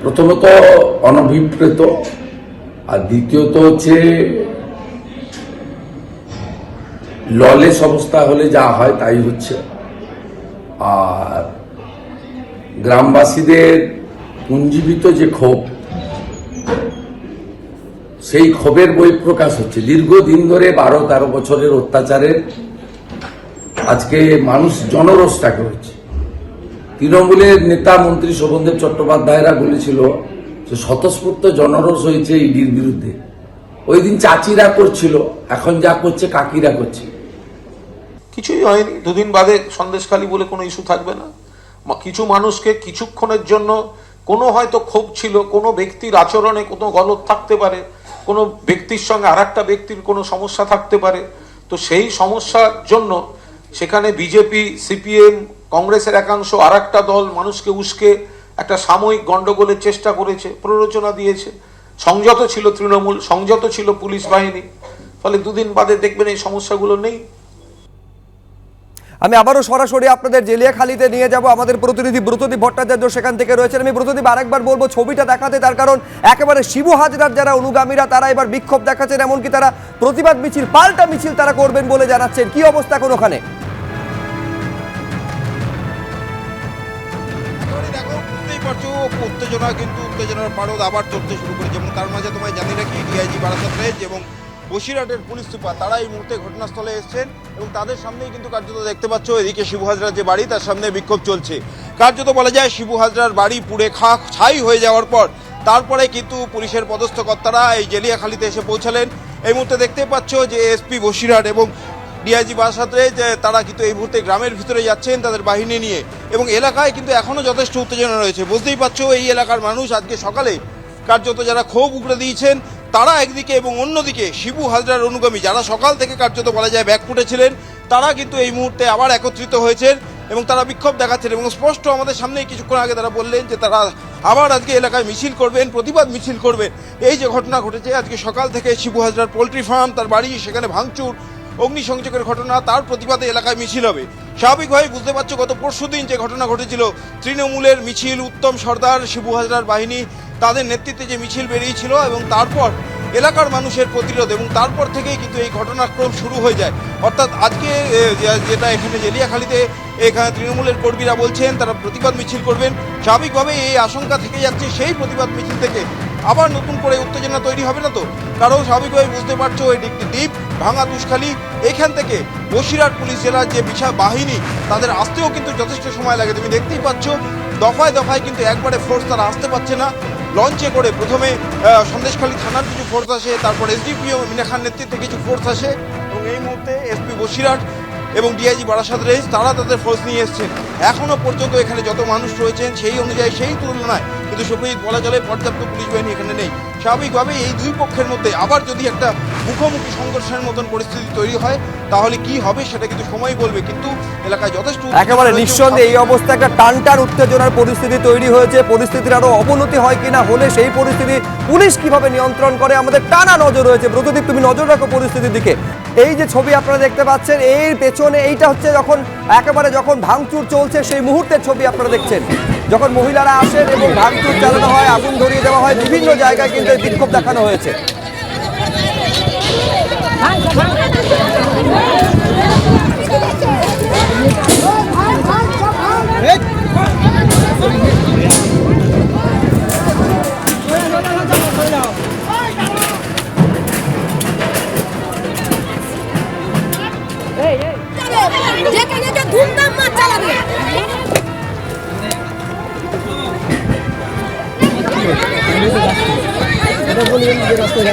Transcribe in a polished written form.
প্রথমত অনভিপ্রেত, আর দ্বিতীয়ত হচ্ছে ললেস অবস্থা হলে যা হয় তাই হচ্ছে। আর গ্রামবাসীদের পুঞ্জীবিত যে ক্ষোভ, সেই ক্ষোভের বহিঃপ্রকাশ হচ্ছে। দীর্ঘদিন ধরে 12-13 বছরের অত্যাচারের আজকে মানুষ জনরোষটাকে হচ্ছে। তৃণমূলের নেতা মন্ত্রী শোভনদেব চট্টোপাধ্যায়রা বলেছিল যে স্বতঃস্ফূর্ত জনরোষ হয়েছে ইডির বিরুদ্ধে। ওই দিন চাচিরা করছিল, এখন যা করছে কাকিরা করছে। কিছুই হয়নি। দুদিন বাদে সন্দেশখালী বলে কোনো ইস্যু থাকবে না। কিছু মানুষকে কিছুক্ষণের জন্য কোনো হয়তো ক্ষোভ ছিল, কোনো ব্যক্তির আচরণে কোনো গলত থাকতে পারে, কোনো ব্যক্তির সঙ্গে আর একটা ব্যক্তির কোনো সমস্যা থাকতে পারে, তো সেই সমস্যার জন্য সেখানে বিজেপি, সিপিএম, কংগ্রেসের একাংশ আর একটা দল মানুষকে উস্কে একটা সাময়িক গন্ডগোলের চেষ্টা করেছে, প্ররোচনা দিয়েছে। সংযত ছিল তৃণমূল, সংযত ছিল পুলিশ বাহিনী, ফলে দুদিন বাদে দেখবেন এই সমস্যাগুলো নেই। আমি আবারও সরাসরি আপনাদের জেলিয়াখালীতে নিয়ে যাব। আমাদের প্রতিনিধি ব্রতদীপ ভট্টাচার্য সেখান থেকে রয়েছেন। আমি ব্রতদীপ আরেকবার বলবো ছবিটা দেখাতে, তার কারণ একেবারে শিবু হাজরার যারা অনুগামীরা তারা এবার বিক্ষোভ দেখাচ্ছেন, এমনকি তারা প্রতিবাদ মিছিল, পাল্টা মিছিল তারা করবেন বলে জানাচ্ছেন। কি অবস্থা এখন ওখানে? উত্তেজনা, কিন্তু উত্তেজনার পারদ আবার চলতে শুরু করেছে। এবং তার মাঝে তোমায় জানি রাখি, ডিআইজি বারাসাত রেঞ্জ এবং বসিরহাটের পুলিশ সুপার তারা এই মুহূর্তে ঘটনাস্থলে এসেছেন এবং তাদের সামনেই কিন্তু কার্যত দেখতে পাচ্ছ এদিকে শিবু হাজরার যে বাড়ি তার সামনে বিক্ষোভ চলছে। কার্যত বলা যায় শিবু হাজরার বাড়ি পুড়ে ছাই হয়ে যাওয়ার পর তারপরে কিন্তু পুলিশের পদস্থ কর্তারা এই জেলিয়াখালীতে এসে পৌঁছালেন। এই মুহূর্তে দেখতে পাচ্ছ যে এসপি বসিরহাট এবং ডিআইজি বারাসাত রেঞ্জ তারা কিন্তু এই মুহূর্তে গ্রামের ভিতরে যাচ্ছেন তাদের বাহিনী নিয়ে, এবং এলাকায় কিন্তু এখনও যথেষ্ট উত্তেজনা রয়েছে। বুঝতেই পারছো এই এলাকার মানুষ আজকে সকালে কার্যত যারা ক্ষোভ উগড়ে দিয়েছেন তারা একদিকে, এবং অন্যদিকে শিবু হাজরার অনুগামী যারা সকাল থেকে কার্যত বলা যায় ব্যাকফুটে ছিলেন তারা কিন্তু এই মুহূর্তে আবার একত্রিত হয়েছেন এবং তারা বিক্ষোভ দেখাচ্ছেন। এবং স্পষ্ট আমাদের সামনে কিছুক্ষণ আগে তারা বললেন যে তারা আবার আজকে এলাকায় মিছিল করবেন, প্রতিবাদ মিছিল করবেন। এই যে ঘটনা ঘটেছে আজকে সকাল থেকে শিবু হাজরার পোলট্রি ফার্ম, তার বাড়ি, সেখানে ভাঙচুর, অগ্নিসংযোগের ঘটনা, তার প্রতিবাদে এলাকায় মিছিল হবে। স্বাভাবিকভাবেই বুঝতে পারছো গত পরশুদিন যে ঘটনা ঘটেছিল, তৃণমূলের মিছিল, উত্তম সর্দার, শিবু হাজরার বাহিনী তাদের নেতৃত্বে যে মিছিল বেরিয়েছিল এবং তারপর এলাকার মানুষের প্রতিরোধ, এবং তারপর থেকেই কিন্তু এই ঘটনাক্রম শুরু হয়ে যায়। অর্থাৎ আজকে যেটা এখানে জেলিয়াখালীতে এখানে তৃণমূলের কর্মীরা বলছেন তারা প্রতিবাদ মিছিল করবেন, স্বাভাবিকভাবে এই আশঙ্কা থেকে যাচ্ছে সেই প্রতিবাদ মিছিল থেকে আবার নতুন করে উত্তেজনা তৈরি হবে না তো। কারণ স্বাভাবিকভাবে বুঝতে পারছো এটি একটি দ্বীপ, ভাঙা তুষখালী, এখান থেকে বসিরহাট পুলিশ জেলার যে বিশাল বাহিনী তাদের আসতেও কিন্তু যথেষ্ট সময় লাগে। তুমি দেখতেই পাচ্ছ দফায় দফায় কিন্তু একবারে ফোর্স তারা আসতে পারছে না। লঞ্চে করে প্রথমে সন্দেশখালী থানার কিছু ফোর্স আসে, তারপর এসডিপিও মিনা খান নেতৃত্বে কিছু ফোর্স আসে, এবং এই মুহূর্তে এসপি বসিরহাট এবং ডিআইজি বারাসাত রেঞ্জ তারা তাদের ফোর্স নিয়ে এসছেন। এখনও পর্যন্ত এখানে যত মানুষ রয়েছেন সেই অনুযায়ী, সেই তুলনায় কিন্তু সত্যিই বলা চলে পর্যাপ্ত পুলিশ বাহিনী এখানে নেই। স্বাভাবিকভাবে এই দুই পক্ষের মধ্যে আবার যদি একটা মুখোমুখি সংঘর্ষের মতন পরিস্থিতি তৈরি হয় তাহলে কি হবে সেটা কিন্তু সময় বলবে। কিন্তু এলাকায় যথেষ্ট একেবারে নিঃসন্দেহে এই অবস্থা একটা টানটান উত্তেজনার পরিস্থিতি তৈরি হয়েছে। পরিস্থিতির আরো অবনতি হয় কিনা, হলে সেই পরিস্থিতি পুলিশ কিভাবে নিয়ন্ত্রণ করে আমাদের টানা নজর রয়েছে। ব্রতদীপ তুমি নজর রাখো পরিস্থিতির দিকে। এই যে ছবি আপনারা দেখতে পাচ্ছেন এর পেছনে, এইটা হচ্ছে যখন ভাঙচুর চলছে সেই মুহূর্তের ছবি আপনারা দেখছেন, যখন মহিলারা আসেন এবং ভাঙচুর চালানো হয়, আগুন ধরিয়ে দেওয়া হয়, বিভিন্ন জায়গায় কিন্তু বিক্ষোভ দেখানো হয়েছে। রাস্তায়